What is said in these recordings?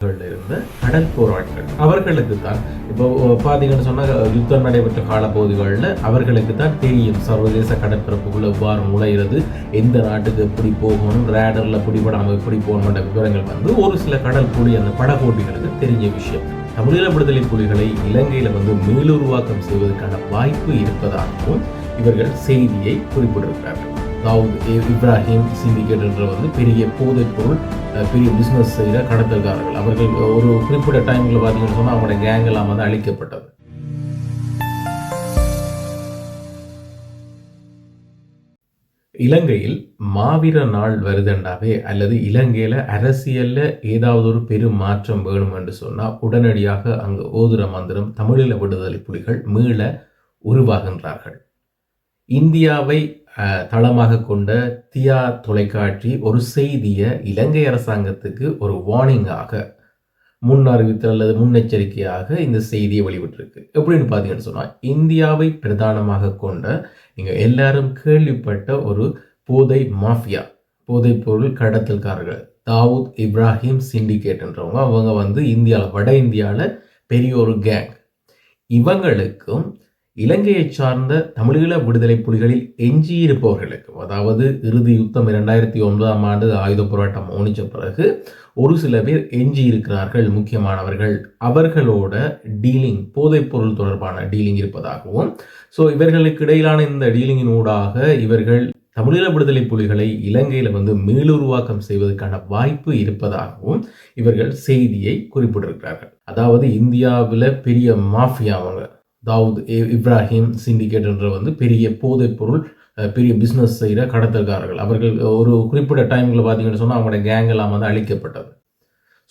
இருந்த கடல் போராளிகள் அவர்களுக்கு தான் இப்போ பார்த்தீங்கன்னு சொன்னால் யுத்தம் நடைபெற்ற காலப்பகுதிகளில் அவர்களுக்கு தான் தெரியும் சர்வதேச கடற்பரப்புக்குள்ள எவ்வாறு நுழைகிறது, எந்த நாட்டுக்கு எப்படி போகணும், ரேடரில் பிடிபடாமல் எப்படி போகணுன்ற விவரங்கள் வந்து ஒரு சில கடல் புலி அந்த படகோட்டிகளுக்கு தெரிஞ்ச விஷயம். தமிழீழ விடுதலை புலிகளை இலங்கையில் வந்து மீளுருவாக்கம் செய்வதற்கான வாய்ப்பு இருப்பதாகவும் இவர்கள் செய்தியை குறிப்பிட்டிருக்கிறார்கள். தாவூத் இப்ராஹிம் சிண்டிகேட் என்ற வந்து பெரிய போதைப்பொருள் பெரிய பிஸ்னஸ் செய்கிற கடத்தல்காரர்கள். அவர்கள் ஒரு குறிப்பிட்ட டைமில் பார்த்தீங்கன்னு சொன்னால் அவங்களோட கேங் எல்லாம் வந்து அழிக்கப்பட்டது. இலங்கையில் மாவீர நாள் வருதண்டாவே அல்லது இலங்கையில் அரசியலில் ஏதாவது ஒரு பெரும் மாற்றம் வேணும் என்று சொன்னால் உடனடியாக அங்கு ஓதுர மந்திரம் தமிழீழ விடுதலை புலிகள் மீள உருவாகின்றார்கள். இந்தியாவை தளமாக கொண்ட தியா தொலைக்காட்சி ஒரு செய்தியை இலங்கை அரசாங்கத்துக்கு ஒரு வார்னிங்காக முன் அறிவித்தல் அல்லது முன்னெச்சரிக்கையாக இந்த செய்தியை வெளிவிட்டிருக்கு. எப்படின்னு பார்த்தீங்கன்னு சொன்னால், இந்தியாவை பிரதானமாக கொண்ட நீங்கள் எல்லாரும் கேள்விப்பட்ட ஒரு போதை மாஃபியா, போதைப் பொருள் கடத்தல்காரர்கள் தாவூத் இப்ராஹிம் சிண்டிகேட் என்றவங்க, அவங்க வந்து இந்தியாவில் வட இந்தியாவில் பெரிய ஒரு கேங். இவங்களுக்கும் இலங்கையை சார்ந்த தமிழீழ விடுதலை புலிகளில் எஞ்சியிருப்பவர்களுக்கு, அதாவது இறுதி யுத்தம் 2009 ஆயுத போராட்டம் மௌனிச்ச பிறகு ஒரு சில பேர் எஞ்சி இருக்கிறார்கள் முக்கியமானவர்கள். அவர்களோட டீலிங், போதைப் பொருள் தொடர்பான டீலிங் இருப்பதாகவும், ஸோ இவர்களுக்கு இடையிலான இந்த டீலிங்கின் ஊடாக இவர்கள் தமிழீழ விடுதலை புலிகளை இலங்கையில் வந்து மீளுருவாக்கம் செய்வதற்கான வாய்ப்பு இருப்பதாகவும் இவர்கள் செய்தியை குறிப்பிட்டிருக்கிறார்கள். அதாவது இந்தியாவில் பெரிய மாஃபியா அவங்க தாவூத் இப்ராஹிம் சிண்டிகேட் என்ற வந்து பெரிய போதைப் பொருள் பெரிய பிஸ்னஸ் செய்கிற கடத்தல்காரர்கள். அவர்கள் ஒரு குறிப்பிட்ட டைமில் பார்த்தீங்கன்னு சொன்னால் அவங்களோட கேங் எல்லாம் வந்து அழிக்கப்பட்டது.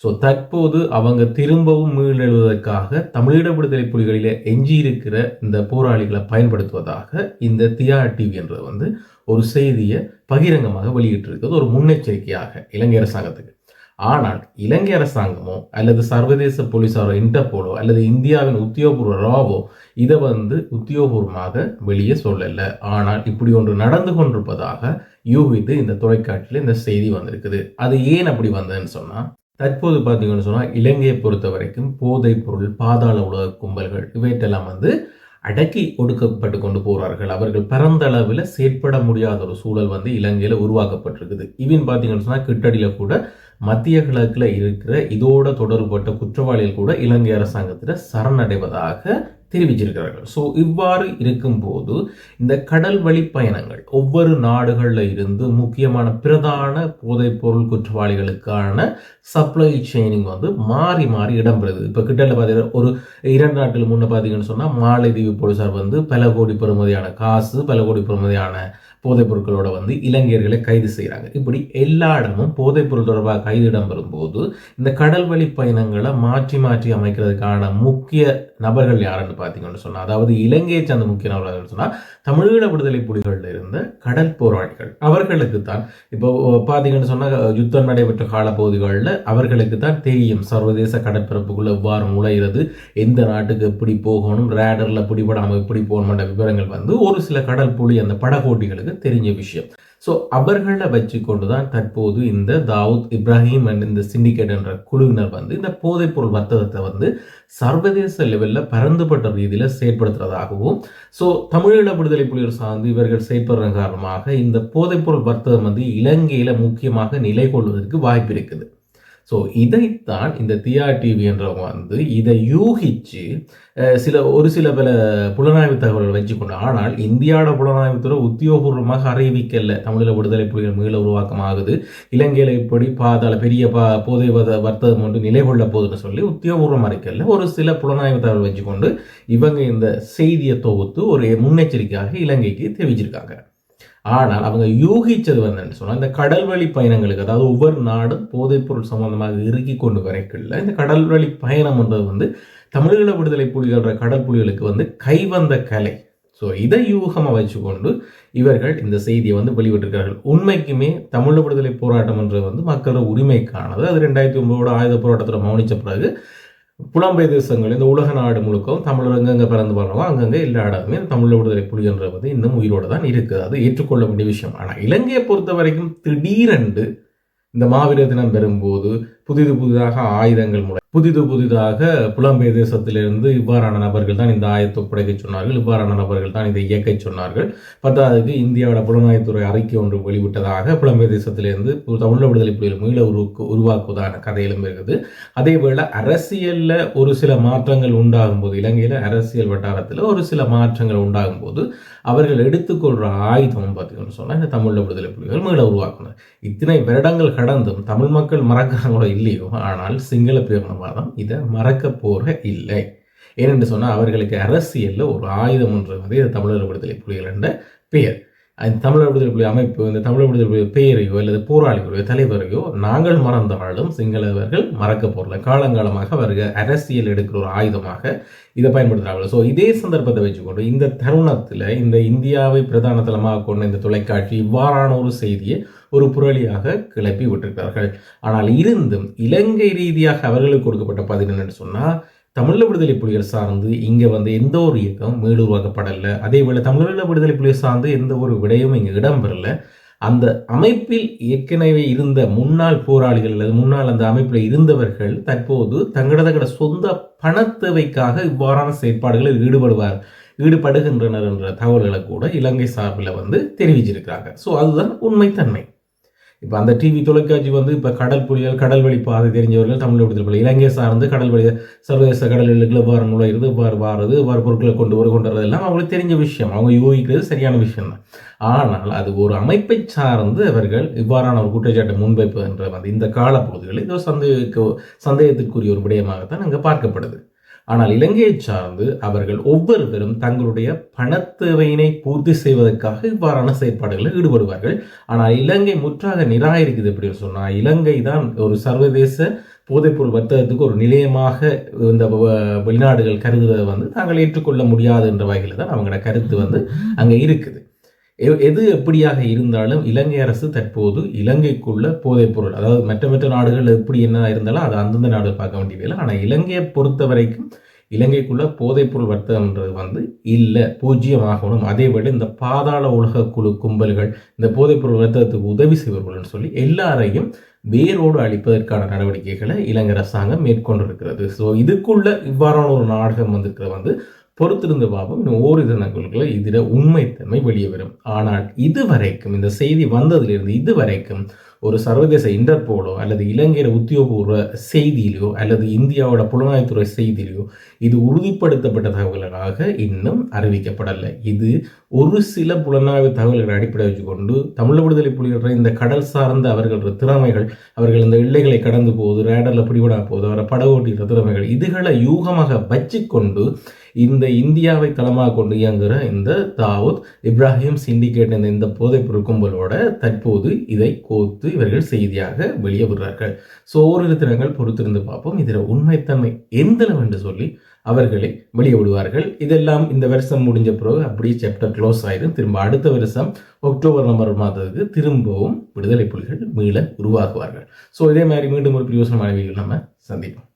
ஸோ தற்போது அவங்க திரும்பவும் மீளெழுவதற்காக தமிழீழ விடுதலை புலிகளில் எஞ்சியிருக்கிற இந்த போராளிகளை பயன்படுத்துவதாக இந்த தியா டிவி என்றது வந்து ஒரு செய்தியை பகிரங்கமாக வெளியிட்டிருக்கிறது, ஒரு முன்னெச்சரிக்கையாக இலங்கை அரசாங்கத்துக்கு. ஆனால் இலங்கை அரசாங்கமோ அல்லது சர்வதேச போலீசாரோ, இன்டர்போலோ அல்லது இந்தியாவின் உத்தியோகபூர்வ ராவோ இதை வந்து உத்தியோகபூர்வமாக வெளியே சொல்லலை. ஆனால் இப்படி ஒன்று நடந்து கொண்டிருப்பதாக யூகித்து இந்த தொலைக்காட்சியில் இந்த செய்தி வந்திருக்குது. அது ஏன் அப்படி வந்ததுன்னு சொன்னால், தற்போது பார்த்தீங்கன்னு சொன்னால் இலங்கையை பொறுத்த வரைக்கும் போதைப் பொருள், பாதாள உலக கும்பல்கள் இவையெல்லாம் வந்து அடக்கி ஒடுக்கப்பட்டு கொண்டு போகிறார்கள். அவர்கள் பரந்த அளவில் செயற்பட முடியாத ஒரு சூழல் வந்து இலங்கையில் உருவாக்கப்பட்டிருக்குது. இவன் பார்த்தீங்கன்னு சொன்னால் கிட்டடியில் கூட மத்திய கிழக்கில் இருக்கிற இதோட தொடர்புபட்ட குற்றவாளிகள் கூட இலங்கை அரசாங்கத்தில் சரணடைவதாக தெரிவிச்சிருக்கிறார்கள். ஸோ இவ்வாறு இருக்கும்போது இந்த கடல் வழி பயணங்கள் ஒவ்வொரு நாடுகளில் இருந்து முக்கியமான பிரதான போதைப்பொருள் குற்றவாளிகளுக்கான சப்ளை செயினிங் வந்து மாறி மாறி இடம்பெறுது. இப்போ கிட்டல பார்த்தீங்கன்னா ஒரு 2 நாட்கள் முன்னே பார்த்தீங்கன்னு சொன்னால் மாலைதீவு போலீசார் வந்து பல கோடி பெறுமதியான காசு, பல கோடி பெறுமதியான போதைப் பொருட்களோட வந்து இலங்கையர்களை கைது செய்கிறாங்க. இப்படி எல்லா இடமும் போதைப் பொருள் தொடர்பாக கைது இடம்பெறும் போது இந்த கடல் வழி பயணங்களை மாற்றி மாற்றி அமைக்கிறதுக்கான முக்கிய நபர்கள் யாருன்னு பார்த்தீங்கன்னு சொன்னால், அதாவது இலங்கையை சார்ந்த முக்கிய நபர்கள் சொன்னால் தமிழீழ விடுதலை புலிகளில் இருந்த கடல் போராளிகள். அவர்களுக்கு தான் இப்போ பார்த்தீங்கன்னு சொன்னால் யுத்தம் நடைபெற்ற காலப்பகுதிகளில் அவர்களுக்கு தான் தெரியும் சர்வதேச கடற்பரப்புக்குள்ள எவ்வாறு நுழைகிறது, எந்த நாட்டுக்கு எப்படி போகணும், ரேடரில் பிடிபடாமல் எப்படி போகணுன்ற விவரங்கள் வந்து ஒரு சில கடல் புலி அந்த படகோட்டிகளுக்கு தெரிஞ்ச விஷயம். ஸோ அவர்களை வச்சு கொண்டு தான் தற்போது இந்த தாவூத் இப்ராஹிம் அண்ட் இந்த சிண்டிகேட் என்ற குழுவினர் வந்து இந்த போதைப் பொருள் வர்த்தகத்தை வந்து சர்வதேச லெவலில் பரந்துபட்ட ரீதியில் செயற்படுத்துறதாகவும், ஸோ தமிழீழ விடுதலை புலிகள் சார்ந்து இவர்கள் செயற்படுற காரணமாக இந்த போதைப் பொருள் வர்த்தகம் வந்து இலங்கையில் முக்கியமாக நிலை கொள்வதற்கு வாய்ப்பு இருக்குது. ஸோ இதைத்தான் இந்த தியா டிவி என்றவங்க வந்து இதை யூகிச்சு ஒரு சில பல புலனாய்வு தகவல்கள் வச்சுக்கொண்டு, ஆனால் இந்தியாவோட புலனாய்வுத்துறை உத்தியோகபூர்வமாக அறிவிக்கல தமிழீழ விடுதலை புலிகள் மீள உருவாக்கம் ஆகுது, இலங்கையில் இப்படி பெரிய போதை வர்த்தகம் ஒன்று நிலை கொள்ள போகுதுன்னு சொல்லி உத்தியோகபூர்வம் அறிக்கல. ஒரு சில புலனாய்வு தகவல் வச்சுக்கொண்டு இவங்க இந்த செய்தியை தொகுத்து ஒரு முன்னெச்சரிக்கையாக இலங்கைக்கு தெரிவிச்சிருக்காங்க. ஆனால் அவங்க யூகிச்சது என்னன்னு சொன்னால், இந்த கடல் வழி பயணங்களுக்கு, அதாவது ஒவ்வொரு நாடும் போதைப்பொருள் சம்பந்தமாக இறுக்கி கொண்டு வரைக்குள்ள இந்த கடல் வழி பயணம் என்றது வந்து தமிழீழ விடுதலை புலிகள கடல் புலிகளுக்கு வந்து கைவந்த கலை. ஸோ இதை யூகமாக வச்சுக்கொண்டு இவர்கள் இந்த செய்தியை வந்து வெளிவிட்டிருக்கிறார்கள். உண்மைக்குமே தமிழ் விடுதலை போராட்டம் என்றது வந்து மக்களோட உரிமைக்கானது. அது 2009 ஆயுத போராட்டத்தில் மௌனிச்ச பிறகு புலம்பெயர் தேசங்கள் இந்த உலக நாடு முழுக்கவும் தமிழர் அங்கங்கே பிறந்து பாருங்க, அங்கங்கே எல்லா இடமே தமிழ் விடுதலை புலிகள் வந்து இன்னும் உயிரோடு தான் இருக்குது. அது ஏற்றுக்கொள்ள வேண்டிய விஷயம். ஆனால் இலங்கையை பொறுத்த வரைக்கும் திடீரென்று இந்த மாவீரர் தினம் பெறும்போது புதிதாக ஆயுதங்கள் புதிதாக புலம்பெயர் தேசத்திலிருந்து இவ்வாறான நபர்கள் தான் இந்த ஆயத்தை ஒப்படைக்க சொன்னார்கள், இவ்வாறான நபர்கள் தான் இதை இயக்க சொன்னார்கள். பத்தாவதுக்கு இந்தியாவோட புலனாய்வுத்துறை அறிக்கை ஒன்று வெளிவிட்டதாக புலம்பெயர் தேசத்திலிருந்து தமிழ் விடுதலை புலிகள் மீள உருவாக்குவதான கதையிலும் இருக்குது. அதே வேளை அரசியல்ல ஒரு சில மாற்றங்கள் உண்டாகும் போது, இலங்கையில அரசியல் வட்டாரத்தில் ஒரு சில மாற்றங்கள் உண்டாகும் போது அவர்கள் எடுத்துக்கொள்ற ஆயுதம் பார்த்தீங்கன்னு சொன்னா இந்த தமிழ் விடுதலை புலிகள் மீள உருவாக்குனர். இத்தனை வருடங்கள் கடந்தும் தமிழ் மக்கள் மறக்கிறாங்களோ இல்லையோ, ஆனால் சிங்கள பேரினவாதம் இதை மறக்க போற இல்லை. ஏனென்று சொன்னால் அவர்களுக்கு அரசியல்ல ஒரு ஆயுதம் ஒன்று வந்து இது தமிழர் விடுதலை புலிகள் என்ற பெயர். அந்த தமிழர் விடுதலை புலி அமைப்பு, இந்த தமிழர் விடுதலை புலி பெயரையோ அல்லது போராளிகளையோ தலைவரையோ நாங்கள் மறந்தாலும் சிங்களவர்கள் மறக்க போறல. காலங்காலமாக அவர்கள் அரசியல் எடுக்கிற ஒரு ஆயுதமாக இதை பயன்படுத்துகிறார்கள். ஸோ இதே சந்தர்ப்பத்தை வச்சுக்கொண்டு இந்த தருணத்தில் இந்த இந்தியாவை பிரதான தளமாக கொண்ட இந்த தொலைக்காட்சி இவ்வாறான ஒரு செய்தியை ஒரு புரளியாக கிளப்பி விட்டிருக்கிறார்கள். ஆனால் இருந்தும் இலங்கை ரீதியாக அவர்களுக்கு கொடுக்கப்பட்ட பதில் என்னன்னு சொன்னால், தமிழீழ விடுதலை புலிகள் சார்ந்து இங்கே வந்து எந்த ஒரு இயக்கம் மீள் உருவாக்கப்படலை. அதே போல தமிழீழ விடுதலை புலிகள் சார்ந்து எந்த ஒரு விடயமும் இங்கே இடம்பெறல. அந்த அமைப்பில் ஏற்கனவே இருந்த முன்னாள் போராளிகள் அல்லது முன்னாள் அந்த அமைப்பில் இருந்தவர்கள் தற்போது தங்களோட சொந்த பணத்தேவைக்காக இவ்வாறான செயற்பாடுகளில் ஈடுபடுகின்றனர் என்ற தகவல்களை கூட இலங்கை சார்பில் வந்து தெரிவிச்சிருக்கிறாங்க. ஸோ அதுதான் உண்மைத்தன்மை. இப்போ அந்த டிவி தொலைக்காட்சி வந்து இப்போ கடல் புலிகள், கடல் வழி பாதை தெரிஞ்சவர்கள், தமிழ் விடுதலை புலிகள், இலங்கை சார்ந்து கடல் வழி சர்வதேச கடல்களுக்கு எவ்வாறு நுழையிறது, எவ்வாறு வாரது, எவ்வாறு பொருட்களை கொண்டு வர்றது எல்லாம் அவங்களுக்கு தெரிஞ்ச விஷயம். அவங்க யூகிக்கிறது சரியான விஷயம் தான். ஆனால் அது ஒரு அமைப்பை சார்ந்து அவர்கள் இவ்வாறான ஒரு குற்றச்சாட்டை முன்வைப்பு என்ற வந்து இந்த காலப்பகுதிகளில் இது சந்தேகத்திற்குரிய ஒரு விடயமாகத்தான் அங்கே பார்க்கப்படுது. ஆனால் இலங்கையை சார்ந்து அவர்கள் ஒவ்வொருவரும் தங்களுடைய பணத்தேவையினை பூர்த்தி செய்வதற்காக இவ்வாறான செயற்பாடுகளில் ஈடுபடுவார்கள். ஆனால் இலங்கை முற்றாக நிராகரிக்குது. எப்படின்னு சொன்னால், இலங்கை தான் ஒரு சர்வதேச போதைப்பொருள் வர்த்தகத்துக்கு ஒரு நிலையமாக இந்த வெளிநாடுகள் கருதுவதை வந்து தாங்கள் ஏற்றுக்கொள்ள முடியாது என்ற வகையில் தான் அவங்களோட கருத்து வந்து அங்கே இருக்குது. எது எப்படியாக இருந்தாலும் இலங்கை அரசு தற்போது இலங்கைக்குள்ள போதைப்பொருள், அதாவது மற்ற நாடுகள் எப்படி என்ன இருந்தாலும் அது அந்தந்த நாடுகள் பார்க்க வேண்டியதில்லை. ஆனால் இலங்கையை பொறுத்த வரைக்கும் இலங்கைக்குள்ள போதைப்பொருள் வர்த்தகம்ன்றது வந்து இல்லை, பூஜ்ஜியமாகணும். அதேபோல இந்த பாதாள உலக குழு கும்பல்கள் இந்த போதைப்பொருள் வர்த்தகத்துக்கு உதவி செய்வார்கள் சொல்லி எல்லாரையும் வேரோடு அழிப்பதற்கான நடவடிக்கைகளை இலங்கை அரசாங்கம் மேற்கொண்டிருக்கிறது. ஸோ இதுக்குள்ள இவ்வாறான ஒரு நாடகம் வந்திருக்கிற வந்து பொறுத்திருந்த பாபம் இன்னும் ஓரிரு நாட்களுக்குள்ள இதில் உண்மைத்தன்மை வெளியே வரும். ஆனால் இதுவரைக்கும் இந்த செய்தி வந்ததிலிருந்து இதுவரைக்கும் ஒரு சர்வதேச இன்டர்போலோ அல்லது இலங்கையோட உத்தியோகபூர்வ செய்தியிலையோ அல்லது இந்தியாவோட புலனாய்வுத்துறை செய்தியிலையோ இது உறுதிப்படுத்தப்பட்ட தகவல்களாக இன்னும் அறிவிக்கப்படலை. இது ஒரு சில புலனாய்வு தகவல்களை அடிப்படை வச்சுக்கொண்டு தமிழ் விடுதலை புலிகள் இந்த கடல் சார்ந்த அவர்களோட திறமைகள், அவர்கள் இந்த எல்லைகளை கடந்து போகுது, ரேடரில் பிடிபடா போகுது, அவரை படகோட்டிற திறமைகள், இதுகளை யூகமாக வச்சுக்கொண்டு இந்த இந்தியாவை தளமாக கொண்டு இயங்குகிற இந்த தாவூத் இப்ராஹிம் சிண்டிகேட் இந்த போதைப்பொருள் கும்பலோட தற்போது இதை கோர்த்து இவர்கள் செய்தியாக வெளியே விடுறார்கள். ஸோ ஓரிரு தினங்கள் பொறுத்திருந்து பார்ப்போம் இதில் உண்மைத்தன்மை எந்தளவு என்று சொல்லி அவர்களை வெளியே விடுவார்கள். இதெல்லாம் இந்த வருஷம் முடிஞ்ச பிறகு அப்படியே சாப்டர் க்ளோஸ் ஆயிடும். திரும்ப அடுத்த வருஷம் அக்டோபர் நவம்பர் மாதத்துக்கு திரும்பவும் விடுதலை புலிகள் மீள உருவாக்குவார்கள். ஸோ இதே மாதிரி மீண்டும் ஒரு பிரயோசனமான வீடியோ நம்ம சந்திப்போம்.